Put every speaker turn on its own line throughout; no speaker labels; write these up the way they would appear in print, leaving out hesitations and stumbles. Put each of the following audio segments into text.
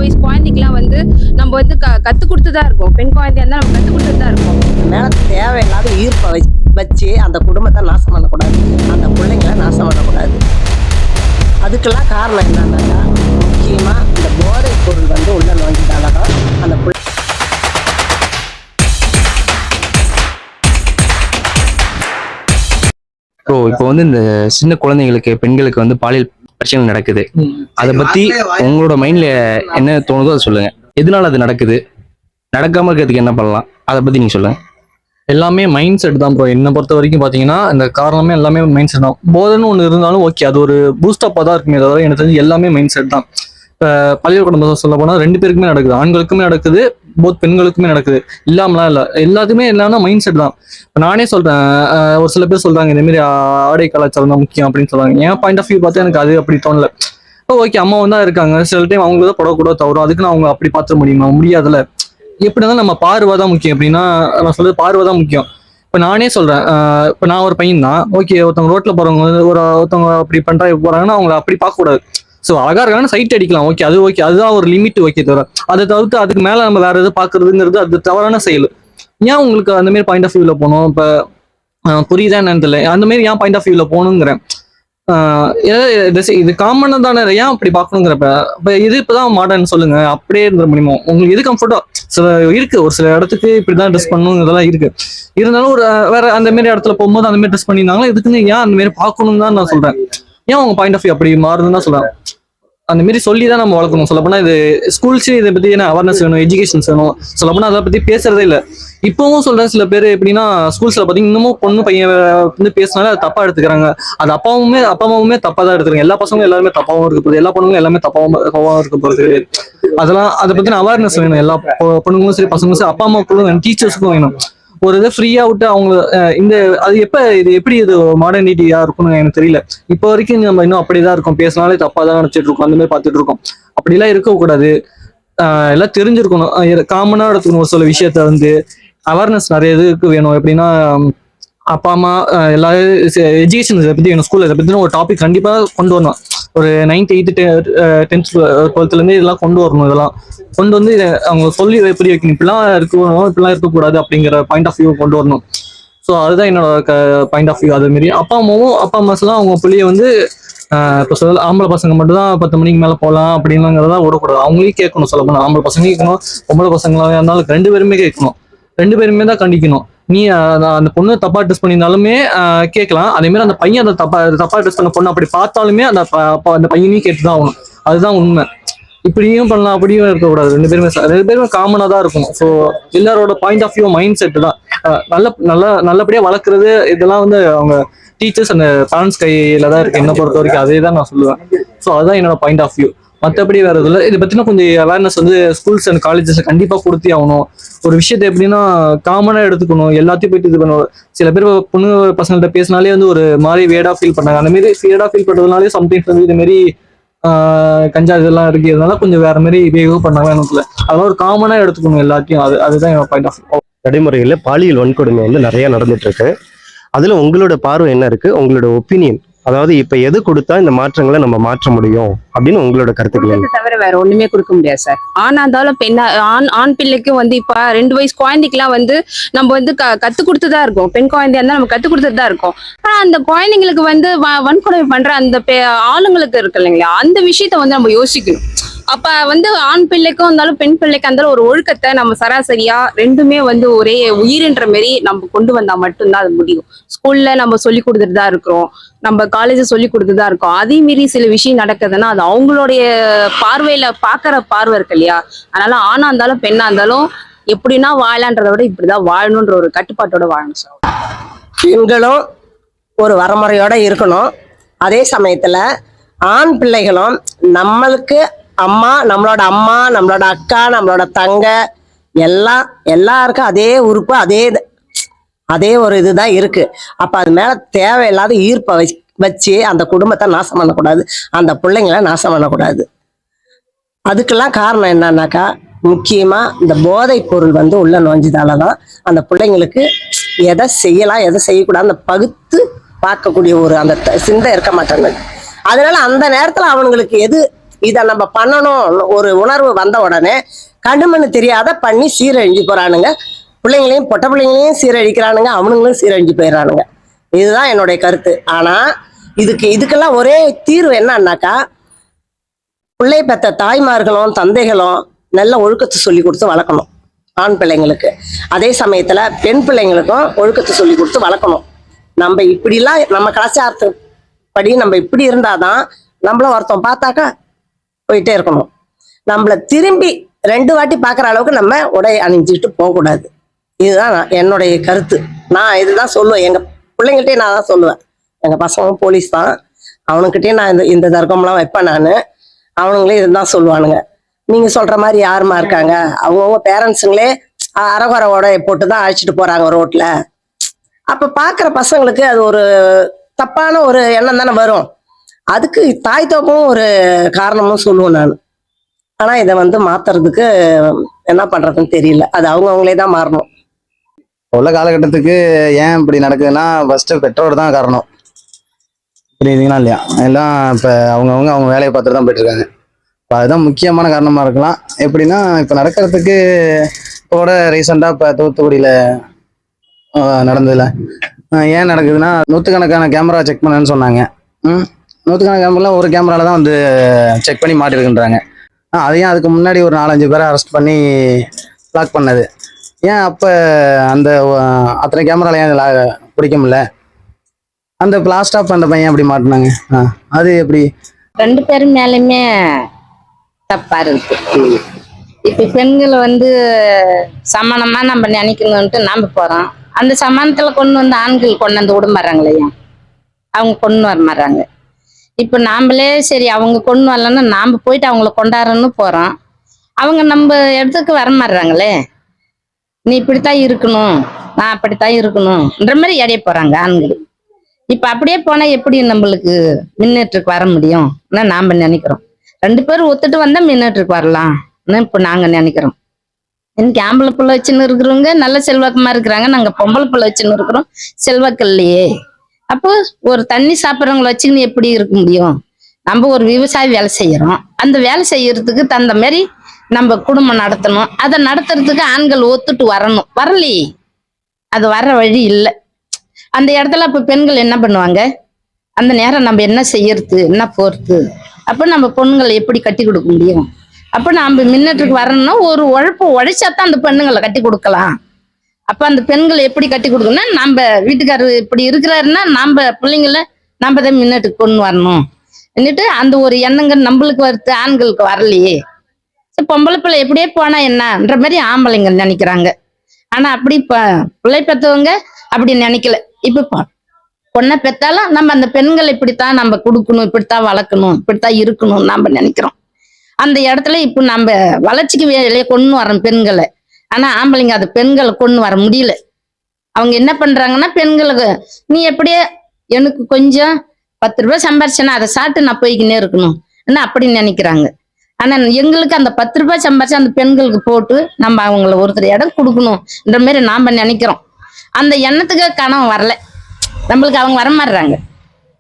வயசு குழந்தைக்குலாம் வந்து நம்ம வந்து கத்து கொடுத்து தான் இருக்கோம். பெண் குழந்தையா இருந்தா நம்ம கத்து கொடுத்து தான் இருக்கோம்.
மேல தேவையில்லாத ஈர்ப்பை வச்சு அந்த குடும்பத்தை நாசம் பண்ணக்கூடாது, அந்த பிள்ளைங்களை நாசம் பண்ணக்கூடாது. அதுக்கெல்லாம் காரணம் என்னன்னாக்கா, முக்கியமா இந்த போதைப் பொருள் வந்து உள்ள நுழைஞ்சதால தான் அந்த
இப்போ வந்து இந்த சின்ன குழந்தைங்களுக்கு பெண்களுக்கு வந்து பாலியல் பிரச்சனை நடக்குது. அதை பத்தி உங்களோட மைண்ட்ல என்ன தோணுதோ அதை சொல்லுங்க. எதனால அது நடக்குது, நடக்காம இருக்கிறதுக்கு என்ன பண்ணலாம், அதை பத்தி நீங்க சொல்லுங்க.
எல்லாமே மைண்ட் செட் தான் ப்ரோ. என்னை பொறுத்த வரைக்கும் பார்த்தீங்கன்னா இந்த காரணமே எல்லாமே மைண்ட் செட் தான். போதைன்னு ஒன்று இருந்தாலும் ஓகே, அது ஒரு பூஸ்டப்பாக தான் இருக்குமே தவிர எனக்கு தெரிஞ்சு எல்லாமே மைண்ட் செட் தான். இப்போ பள்ளிய குடும்பத்தை சொல்ல போனால் 2 பேருக்குமே நடக்குது, ஆண்களுக்குமே நடக்குது, போத் பெண்களுக்குமே நடக்குது. இல்லாமலாம் இல்லை, எல்லாத்துக்குமே இல்லைன்னா மைண்ட் செட் தான். இப்போ நானே சொல்கிறேன், ஒரு சில பேர் சொல்கிறாங்க இதேமாரி ஆடை கலாச்சாரம் தான் முக்கியம் அப்படின்னு சொல்கிறாங்க. என் பாயிண்ட் ஆஃப் வியூ பார்த்தா எனக்கு அது அப்படி தோணலை. இப்போ ஓகே, அம்மா தான் இருக்காங்க, சில டைம் அவங்களுக்கு தான் புடவை கூட தவறும், அதுக்கு நான் அவங்க அப்படி பார்த்துட முடியுமா? முடியாதுல்ல. எப்படி இருந்தாலும் நம்ம பார்வை தான் முக்கியம். எப்படின்னா நான் சொல்றது பார்வை தான் முக்கியம். இப்போ நானே சொல்றேன், இப்போ நான் ஒரு பையன் தான், ஓகே, ஒருத்தவங்க ரோட்ல போறவங்க ஒருத்தவங்க அப்படி பண்றா போறாங்கன்னா அவங்கள அப்படி பார்க்கக்கூடாது. ஸோ அழகா இருக்காங்கன்னா சைட் அடிக்கலாம், ஓகே, அதுதான் ஒரு லிமிட், ஓகே. தவிர அதை தவிர்த்து அதுக்கு மேல நம்ம வேற எது பாக்குறதுங்கிறது அது தவறான செயல். ஏன் உங்களுக்கு அந்த மாதிரி பாயிண்ட் ஆஃப் வியூல போகணும்? இப்போ புரியுதா என்னன்னு தெரியல, அந்த மாதிரி ஏன் பாயிண்ட் ஆஃப் வியூல போகணுங்கிறேன். இது காமனா தானே, ஏன் அப்படி பார்க்கணுங்கிறப்ப இப்போ இது இப்பதான் மாடர்ன் சொல்லுங்க, அப்படியே இருந்த முடியுமோ? உங்களுக்கு எது கம்ஃபர்ட்டா சில இருக்கு, ஒரு சில இடத்துக்கு இப்படிதான் ட்ரெஸ் பண்ணணுங்கிறதெல்லாம் இருக்கு. இருந்தாலும் ஒரு வேற அந்த மாதிரி இடத்துல போகும்போது அந்த மாதிரி ட்ரெஸ் பண்ணியிருந்தாங்களா, இதுக்குன்னு ஏன் அந்த மாதிரி பார்க்கணும்னு தான் நான் சொல்றேன். ஏன் உங்க பாயிண்ட் ஆஃப் வியூ அப்படி மாறுதுன்னு தான் சொல்றேன். அந்த மாதிரி சொல்லி தான் நம்ம வளர்க்கணும். சொல்லப்போனா இது ஸ்கூல்ஸ் இதை பத்தி என்ன அவேர்னஸ் வேணும், எஜுகேஷன்ஸ் வேணும். சொல்லப்போனா அதை பத்தி பேசுறதே இல்லை. இப்பவும் சொல்றேன், சில பேர் எப்படின்னா ஸ்கூல்ஸ்ல பாத்தீங்கன்னா இன்னமும் பொண்ணு பையன் வந்து பேசினாலே அதை தப்பா எடுத்துக்கிறாங்க. அது அப்பாவுமே தப்பா தான் எடுத்துக்கிறாங்க. எல்லா பசங்களும் எல்லாருமே தப்பாவும் இருக்க போகுது, எல்லா பொண்ணுங்களும் எல்லாமே தப்பாவும் இருக்க போகுது. அதெல்லாம் அதை பத்தின அவேர்னஸ் வேணும். எல்லா பொண்ணுங்களும் சரி, பசங்களும் சரி, அப்பா அம்மாவுக்கும் வேணும், டீச்சர்ஸுக்கும் வேணும். ஒரு இதை ஃப்ரீயா விட்டு அவங்க இது எப்படி இது மாடர்னிட்டியா இருக்கும்னு எனக்கு தெரியல. இப்போ வரைக்கும் நம்ம இன்னும் அப்படிதான் இருக்கோம், பேசினாலே தப்பா தான் நினைச்சிட்டு இருக்கோம், அந்த மாதிரி பார்த்துட்டு இருக்கோம். அப்படிலாம் இருக்கக்கூடாது. எல்லாம் தெரிஞ்சிருக்கணும், காமனா எடுத்துக்கணும். ஒரு சில விஷயத்த வந்து அவேர்னஸ் நிறைய இதுக்கு வேணும். எப்படின்னா அப்பா அம்மா எல்லாரும் எஜுகேஷன் இதை பத்தி வேணும். ஸ்கூல்ல இதை பத்தின ஒரு டாபிக் கண்டிப்பா கொண்டு வரணும். ஒரு 9th 8th 10th 12th இதெல்லாம் கொண்டு வரணும். இதெல்லாம் கொண்டு வந்து அவங்க சொல்லி புரிய வைக்கணும், இப்படிலாம் இருக்கணும், இப்படிலாம் இருக்கக்கூடாது அப்படிங்கிற பாயிண்ட் ஆஃப் வியூ கொண்டு வரணும். ஸோ அதுதான் என்னோட பாயிண்ட் ஆஃப் வியூ. அதே மாதிரி அப்பா அம்மாஸ்லாம் அவங்க பிள்ளைய வந்து இப்போ சொல்ல ஆம்பளை பசங்க மட்டும் தான் 10 மணிக்கு மேலே போகலாம் அப்படின்னுங்கிறதா விடக்கூடாது. அவங்களையும் கேட்கணும். சொல்ல போனால் ஆம்பளை பசங்க கேட்கணும், பொம்பளை பசங்களாக இருந்தாலும் 2 பேருமே கேட்கணும். 2 பேருமே தான் கண்டிக்கணும். நீ அந்த பொண்ணு தப்பா ட்ரெஸ் பண்ணியிருந்தாலுமே கேட்கலாம். அதே மாதிரி அந்த பையன் அந்த தப்பா ட்ரெஸ் பண்ண பொண்ணு அப்படி பார்த்தாலுமே அந்த பையனையும் கேட்டுதான் ஆகணும். அதுதான் உண்மை. இப்படியும் பண்ணலாம், அப்படியும் இருக்கக்கூடாது. 2 பேருமே காமனா தான் இருக்கும். ஸோ எல்லாரோட point of view mind set தான். நல்லபடியா வளர்க்குறது இதெல்லாம் வந்து அவங்க டீச்சர்ஸ் அந்த பேரண்ட்ஸ் கையில தான் இருக்கு. என்ன பொறுத்த வரைக்கும் அதே தான் நான் சொல்லுவேன். ஸோ அதுதான் என்னோட பாயிண்ட் ஆஃப் வியூ. மற்றபடி வேற எதுவும் இல்லை. இதை பத்தின கொஞ்சம் அவேர்னஸ் வந்து ஸ்கூல்ஸ் அண்ட் காலேஜஸ் கண்டிப்பா கொடுத்தே ஆகணும். ஒரு விஷயத்த எப்படின்னா காமனா எடுத்துக்கணும், எல்லாத்தையும் போயிட்டு இது பண்ணுவோம். சில பேர் பொண்ணு பசங்கள்ட்ட பேசினாலே வந்து ஒரு மாதிரி வேடா ஃபீல் பண்ணாங்க. அந்த மாதிரி வேடா ஃபீல் பண்றதுனாலே சம்டைம்ஸ் வந்து இது மாதிரி கஞ்சா இதெல்லாம் இருக்கிறதுனால கொஞ்சம் வேற மாதிரி பிஹேவ் பண்ணாங்க. எனக்கு அதெல்லாம் ஒரு காமனா எடுத்துக்கணும் எல்லாத்தையும். அதுதான் என்னோட பாயிண்ட் ஆஃப் வியூ.
நடைமுறையில் பாலியல் வன்கொடுமை வந்து நிறைய நடந்துட்டு இருக்கு. அதுல உங்களோட பார்வை என்ன இருக்கு, உங்களோட ஒப்பீனியன்? அதாவது இப்ப எது கொடுத்தா இந்த மாற்றங்களை நம்ம மாற்ற முடியும் அப்படின்னு உங்களோட கருத்துக்கள்?
தவிர வேற ஒண்ணுமே கொடுக்க முடியாது சார். ஆனா இருந்தாலும் ஆண் பிள்ளைக்கும் வந்து இப்ப 2 வயசு குழந்தைக்குலாம் வந்து நம்ம வந்து கத்து கொடுத்துதான் இருக்கோம். பெண் குழந்தையா இருந்தா நம்ம கத்து கொடுத்துட்டு தான் இருக்கோம். ஆனா அந்த குழந்தைங்களுக்கு வந்து வன்கொடுமை பண்ற அந்த ஆளுங்களுக்கு இருக்கு இல்லைங்களா, அந்த விஷயத்த வந்து நம்ம யோசிக்கணும். அப்ப வந்து ஆண் பிள்ளைக்கும் இருந்தாலும் பெண் பிள்ளைக்கு இருந்தாலும் ஒரு ஒழுக்கத்தை நம்ம சராசரியா 2மே வந்து ஒரே உயிர்ன்ற மாரி நம்ம கொண்டு வந்தா மட்டும்தான் அது முடியும். ஸ்கூல்ல நம்ம சொல்லி கொடுத்துட்டு தான் இருக்கிறோம், நம்ம காலேஜ் சொல்லி கொடுத்துட்டு தான் இருக்கோம். அதே மீறி சில விஷயம் நடக்குதுன்னா அது அவங்களுடைய பார்வையில பாக்குற பார்வை இருக்கு இல்லையா. அதனால ஆணா இருந்தாலும் பெண்ணா இருந்தாலும் எப்படின்னா வாழலான்றதை விட இப்படிதான் வாழணும்ன்ற ஒரு கட்டுப்பாட்டோட வாழணும் சார்.
பெண்களும் ஒரு வரமுறையோட இருக்கணும். அதே சமயத்துல ஆண் பிள்ளைகளும் நம்மளுக்கு நம்மளோட அம்மா, நம்மளோட அக்கா, நம்மளோட தங்க எல்லாருக்கும் அதே உறுப்பு, அதே ஒரு இதுதான் இருக்கு. அப்ப அது மேல தேவையில்லாத ஈர்ப்பை வச்சு அந்த குடும்பத்தை நாசம் பண்ணக்கூடாது, அந்த பிள்ளைங்களை நாசம் பண்ணக்கூடாது. அதுக்கெல்லாம் காரணம் என்னன்னாக்கா, முக்கியமா இந்த போதைப் பொருள் வந்து உள்ள நுழைஞ்சதாலதான் அந்த பிள்ளைங்களுக்கு எதை செய்யலாம் எதை செய்யக்கூடாது அந்த பகுத்து பார்க்கக்கூடிய ஒரு அந்த சிந்தை இருக்க மாட்டாங்க. அதனால அந்த நேரத்துல அவங்களுக்கு எது இதை நம்ம பண்ணணும் ஒரு உணர்வு வந்த உடனே கண்ணுமண்ணு தெரியாத பண்ணி சீரழிஞ்சு போறானுங்க. பிள்ளைங்களையும் பொட்ட பிள்ளைங்களையும் சீரழிக்கிறானுங்க, அவனுங்களும் சீரழிஞ்சு போயிடறானுங்க. இதுதான் என்னுடைய கருத்து. ஆனா இதுக்கெல்லாம் ஒரே தீர்வு என்னன்னாக்கா, பிள்ளை பெற்ற தாய்மார்களும் தந்தைகளும் நல்ல ஒழுக்கத்தை சொல்லி கொடுத்து வளர்க்கணும் ஆண் பிள்ளைங்களுக்கு. அதே சமயத்துல பெண் பிள்ளைங்களுக்கும் ஒழுக்கத்தை சொல்லி கொடுத்து வளர்க்கணும். நம்ம இப்படிலாம் நம்ம கலாச்சாரத்து படி நம்ம இப்படி இருந்தாதான் நம்மள ஒருத்தன் பார்த்தாக்கா போயிட்டே இருக்கணும். நம்மள திரும்பி 2 வாட்டி பார்க்குற அளவுக்கு நம்ம உடை அணிஞ்சிட்டு போகக்கூடாது. இதுதான் என்னுடைய கருத்து. நான் இதுதான் சொல்லுவேன். எங்க பிள்ளைங்கள்ட்டே நான் தான் சொல்லுவேன். எங்க பசங்களும் போலீஸ் தான், அவனுக்கிட்டே நான் இந்த தர்க்கம்லாம் வைப்பேன். நான் அவனுங்களே இதுதான் சொல்லுவானுங்க. நீங்க சொல்ற மாதிரி யாருமா இருக்காங்க, அவங்கவுங்க பேரண்ட்ஸுங்களே அரைகுறை உடைய போட்டு தான் அழைச்சிட்டு போறாங்க ரோட்ல. அப்ப பாக்குற பசங்களுக்கு அது ஒரு தப்பான ஒரு எண்ணம் தானே வரும். அதுக்கு தாய் தோப்பும் ஒரு காரணமும் சொல்லுவேன் நான். ஆனா இதை மாத்துறதுக்கு என்ன பண்றதுன்னு தெரியல. அது அவங்கவுங்களே தான் மாறணும்.
உள்ள காலகட்டத்துக்கு ஏன் இப்படி நடக்குதுன்னா ஃபர்ஸ்ட் பெற்றோர் தான் காரணம். புரியுதுங்களா இல்லையா? எல்லாம் இப்போ அவங்க வேலையை பார்த்துட்டு தான் போயிட்டு இருக்காங்க. இப்போ அதுதான் முக்கியமான காரணமாக இருக்கலாம். எப்படின்னா இப்போ நடக்கிறதுக்கு கூட ரீசெண்டாக இப்போ தூத்துக்குடியில் நடந்ததில்ல ஏன் நடக்குதுன்னா, நூற்றுக்கணக்கான கேமரா செக் பண்ணேன்னு சொன்னாங்க. நூற்றுக்கணக்கான கேமராவில் ஒரு கேமராவில் தான் செக் பண்ணி மாட்டிருக்குன்றாங்க. அதையும் அதுக்கு முன்னாடி ஒரு 4-5 பேரை அரெஸ்ட் பண்ணி லாக் பண்ணது ஏன்? அப்போ அந்த அத்தனை கேமரால ஏன் பிடிக்க முடியல? அந்த பிளாஸ்ட் ஆஃப் அந்த பையன் அப்படி மாட்டினாங்க. அது எப்படி?
2 பேரும் மேலேயுமே தப்பா இருக்கு. இப்ப பெண்களை சமானமா நம்ம நினைக்கணும்ட்டு நாம போறோம். அந்த சமானத்துல ஆண்கள் கொண்டு வந்து விட மாறாங்களையா, அவங்க கொண்டு வர மாறாங்க. இப்ப நாமளே சரி அவங்க கொண்டு வரலன்னா நாம போயிட்டு அவங்கள கொண்டாடுறோன்னு போறோம். அவங்க நம்ம இடத்துக்கு வர மாறாங்களே. நீ இப்படித்தான் இருக்கணும், நான் அப்படித்தான் இருக்கணும்ன்ற மாதிரி எடைய போறாங்க ஆண்கள். இப்ப அப்படியே போனா எப்படி நம்மளுக்கு முன்னேற்றத்துக்கு வர முடியும் நாம நினைக்கிறோம். 2 பேரும் ஒத்துட்டு வந்தா முன்னேற்றத்துக்கு வரலாம் இப்ப நாங்க நினைக்கிறோம். இன்னைக்கு ஆம்பளை பிள்ளை வச்சுன்னு இருக்கிறவங்க நல்ல செல்வாக்கமா இருக்கிறாங்க, நாங்க பொம்பளை பிள்ளை வச்சுன்னு இருக்கிறோம் செல்வாக்கு இல்லையே. அப்போ ஒரு தண்ணி சாப்பிட்றவங்களை வச்சுக்கின்னு எப்படி இருக்க முடியும்? நம்ம ஒரு விவசாய வேலை செய்யறோம், அந்த வேலை செய்யறதுக்கு தகுந்த மாதிரி நம்ம குடும்பம் நடத்தணும். அதை நடத்துறதுக்கு ஆண்கள் ஒத்துட்டு வரணும். வரலையே, அது வர்ற வழி இல்லை. அந்த இடத்துல இப்ப பெண்கள் என்ன பண்ணுவாங்க? அந்த நேரம் நம்ம என்ன செய்யறது, என்ன போறது? அப்ப நம்ம பொண்ணுங்களை எப்படி கட்டி கொடுக்க முடியும்? அப்ப நம்ம முன்னேற்றத்துக்கு வரணும்னா ஒரு உழைப்பு உழைச்சாதான் அந்த பெண்ணுங்களை கட்டி கொடுக்கலாம். அப்ப அந்த பெண்களை எப்படி கட்டி கொடுக்கணும்னா, நம்ம வீட்டுக்காரர் இப்படி இருக்கிறாருன்னா நம்ம பிள்ளைங்கள நம்ம தான் முன்னேற்றுக்கு கொண்டு வரணும் என்னட்டு அந்த ஒரு எண்ணங்கள் நம்மளுக்கு வருது, ஆண்களுக்கு வரலையே. பொம்பளை பிள்ளை எப்படியே போனா என்னன்ற மாதிரி ஆம்பளைங்க நினைக்கிறாங்க. ஆனா அப்படி பிள்ளை பெற்றவங்க அப்படி நினைக்கல. இப்ப பொண்ணை பெற்றாலும் நம்ம அந்த பெண்கள் இப்படித்தான் நம்ம கொடுக்கணும், இப்படித்தான் வளர்க்கணும், இப்படித்தான் இருக்கணும் நம்ம நினைக்கிறோம். அந்த இடத்துல இப்ப நம்ம வளர்ச்சிக்கு வேலையை கொண்டு வரோம் பெண்களை. ஆனா ஆம்பளைங்க அது பெண்களை கொண்டு வர முடியல. அவங்க என்ன பண்றாங்கன்னா, பெண்களுக்கு நீ எப்படியே எனக்கு கொஞ்சம் 10 ரூபாய் சம்பாரிச்சேன்னா அதை சாப்பிட்டு நான் போய்க்கினே இருக்கணும் அப்படி நினைக்கிறாங்க. ஆனா எங்களுக்கு அந்த 10 ரூபாய் சம்பாரிச்சு அந்த பெண்களுக்கு போட்டு நம்ம அவங்கள ஒருத்தர் இடம் கொடுக்கணும்ன்ற மாதிரி நாம நினைக்கிறோம். அந்த எண்ணத்துக்கு கனவு வரல நம்மளுக்கு, அவங்க வர மாறுறாங்க.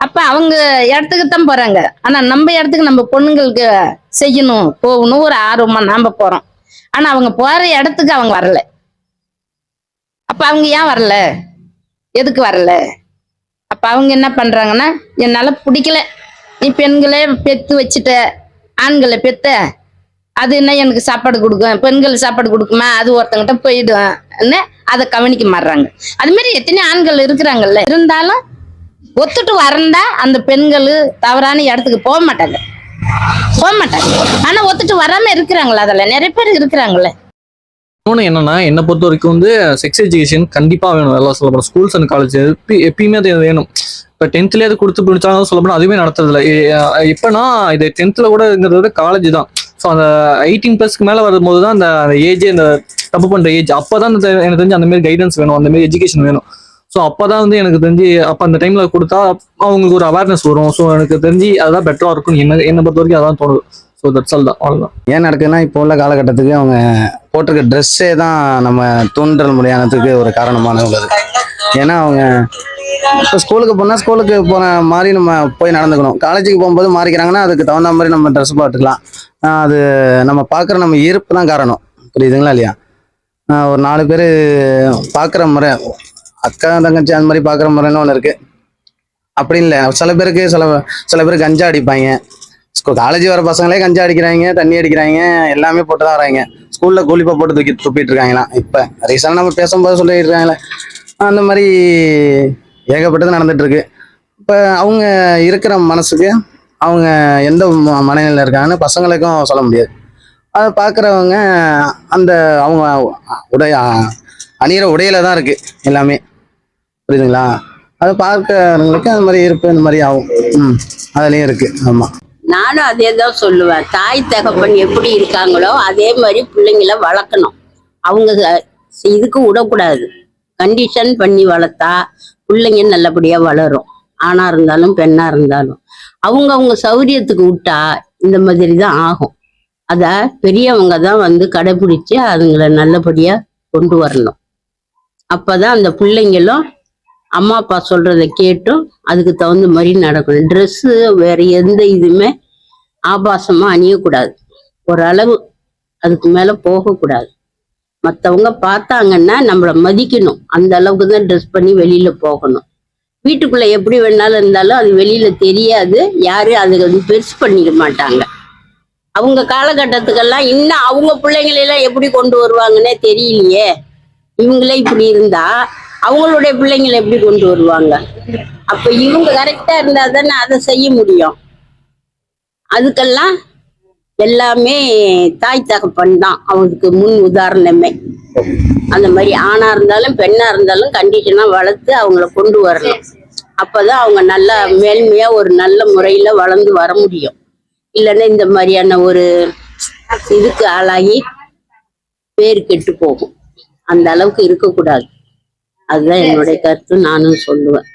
அப்ப அவங்க இடத்துக்கு தான் போறாங்க. ஆனா நம்ம இடத்துக்கு நம்ம பொண்ணுங்களுக்கு செய்யணும் போகணும் ஒரு ஆர்வமா நாம போறோம். ஆனா அவங்க போற இடத்துக்கு அவங்க வரல. அப்ப அவங்க ஏன் வரல, எதுக்கு வரல? அப்ப அவங்க என்ன பண்றாங்கன்னா, என்னால பிடிக்கல, நீ பெண்களே பெத்து வச்சுட்ட, ஆண்களை பெத்த, அது என்ன எனக்கு சாப்பாடு கொடுக்கும், பெண்கள் சாப்பாடு கொடுக்குமா, அது ஒருத்தங்கிட்ட போயிடும், அதை கவனிக்க மாறுறாங்க. அது மாதிரி எத்தனை ஆண்கள் இருக்கிறாங்கல்ல. இருந்தாலும் ஒத்துட்டு வரந்தா அந்த பெண்கள் தவறான இடத்துக்கு போக மாட்டாங்க. ஆனா ஒத்துட்டு வராம இருக்கிறாங்களா, அதுல நிறைய பேர் இருக்கிறாங்கல்ல.
இன்னொன்று என்னன்னா, என்னை பொறுத்த வரைக்கும் செக்ஸ் எஜுகேஷன் கண்டிப்பா வேணும். எல்லாம் சொல்லப்படும் ஸ்கூல்ஸ் அண்ட் காலேஜ் எப்பயுமே அது வேணும். இப்போ 10th அது கொடுத்து பிடிச்சாலும் சொல்லப்போனா அதுவுமே நடத்துறதில்ல. இப்போனா இது 10th கூடங்கிறத விட காலேஜ் தான். ஸோ அந்த 18+ மேலே வரும்போது தான் அந்த ஏஜ், அந்த தப்பு பண்ற ஏஜ், அப்போதான் எனக்கு தெரிஞ்சு அந்த மாதிரி கைடன்ஸ் வேணும், அந்த மாதிரி எஜுகேஷன் வேணும். ஸோ அப்போதான் எனக்கு தெரிஞ்சு அப்போ அந்த டைம்ல கொடுத்தா அவங்களுக்கு ஒரு அவேர்னஸ் வரும். ஸோ எனக்கு தெரிஞ்சு அதுதான் பெட்டரா இருக்கும். என்னை பொறுத்த வரைக்கும் அதான் தோணுது. ஸோ தட்ஸ் ஆல் தான், அவ்வளோதான்.
ஏன் நடக்குதுன்னா, இப்போ உள்ள காலகட்டத்துக்கு அவங்க போட்டிருக்க ட்ரெஸ்ஸே தான் நம்ம தூண்டல் முறையானதுக்கு ஒரு காரணமான உள்ளது. ஏன்னா அவங்க இப்போ ஸ்கூலுக்கு போனால் ஸ்கூலுக்கு போன மாதிரி நம்ம போய் நடந்துக்கணும். காலேஜுக்கு போகும்போது மாறிக்கிறாங்கன்னா அதுக்கு தகுந்த மாதிரி நம்ம ட்ரெஸ் போட்டுக்கலாம். அது நம்ம பார்க்குற நம்ம ஈர்ப்பு தான் காரணம். புரியுதுங்களா இல்லையா? ஒரு 4 பேர் பார்க்குற முறை, அக்கா தங்கச்சி அந்த மாதிரி பார்க்குற முறைன்னு ஒன்று இருக்குது. அப்படி இல்லை, சில பேருக்கு சில பேர் கஞ்சா அடிப்பாங்க. காலேஜ் வர பசங்களே கஞ்சா அடிக்கிறாங்க, தண்ணி அடிக்கிறாங்க, எல்லாமே போட்டு தான் வராங்க. ஸ்கூலில் கூலிப்பா போட்டு துப்பிட்டு இருக்காங்களாம். இப்போ ரீசெண்டாக நம்ம பேசும்போது சொல்லிட்டு இருக்காங்களே, அந்த மாதிரி ஏகப்பட்டது நடந்துட்டு இருக்கு. இப்போ அவங்க இருக்கிற மனசுக்கு அவங்க எந்த மனநிலையில் இருக்காங்கன்னு பசங்களுக்கும் சொல்ல முடியாது. அதை பார்க்குறவங்க அந்த அவங்க அணிகிற உடையில தான் இருக்கு எல்லாமே. புரியுதுங்களா? அதை பார்க்கறவங்களுக்கு அந்த மாதிரி இருப்பு இந்த மாதிரி ஆகும். அதுலேயும் இருக்கு. ஆமாம்,
நானும் அதே தான் சொல்லுவேன். தாய் தகப்பன் எப்படி இருக்காங்களோ அதே மாதிரி பிள்ளைங்கள வளர்க்கணும். அவங்க இதுக்கு விடக்கூடாது. கண்டிஷன் பண்ணி வளர்த்தா பிள்ளைங்க நல்லபடியா வளரும். ஆணா இருந்தாலும் பெண்ணா இருந்தாலும் அவங்க சௌரியத்துக்கு விட்டா இந்த மாதிரி தான் ஆகும். அத பெரியவங்க தான் வந்து கடைபிடிச்சு அதுங்களை நல்லபடியா கொண்டு வரணும். அப்பதான் அந்த பிள்ளைங்களும் அம்மா அப்பா சொல்றதை கேட்டும் அதுக்கு தகுந்த மாதிரி நடக்கணும். ட்ரெஸ்ஸு வேற எந்த இதுவுமே ஆபாசமா அணியக்கூடாது. ஓரளவு அதுக்கு மேல போகக்கூடாது. மற்றவங்க பார்த்தாங்கன்னா நம்மளை மதிக்கணும். அந்த அளவுக்கு தான் ட்ரெஸ் பண்ணி வெளியில போகணும். வீட்டுக்குள்ள எப்படி வேணாலும் இருந்தாலும் அது வெளியில தெரியாது. யாரும் அதை வந்து பெருசு பண்ணிக்க மாட்டாங்க. அவங்க காலகட்டத்துக்கெல்லாம் இன்னும் அவங்க பிள்ளைங்களெல்லாம் எப்படி கொண்டு வருவாங்கன்னே தெரியலையே. இவங்களே இப்படி இருந்தா அவங்களுடைய பிள்ளைங்களை எப்படி கொண்டு வருவாங்க? அப்ப இவங்க கரெக்டா இருந்தா தானே அதை செய்ய முடியும். அதுக்கெல்லாம் எல்லாமே தாய் தகப்பன் தான் அவங்களுக்கு முன் உதாரணமே. அந்த மாதிரி ஆணா இருந்தாலும் பெண்ணா இருந்தாலும் கண்டிஷனா வளர்த்து அவங்கள கொண்டு வரணும். அப்பதான் அவங்க நல்லா மேன்மையா ஒரு நல்ல முறையில வளர்ந்து வர முடியும். இல்லைன்னா இந்த மாதிரியான ஒரு இதுக்கு ஆளாகி பேர் கெட்டு போகும். அந்த அளவுக்கு இருக்கக்கூடாது. அதுதான் என்னுடைய கருத்து. நானும் சொல்லுவேன்.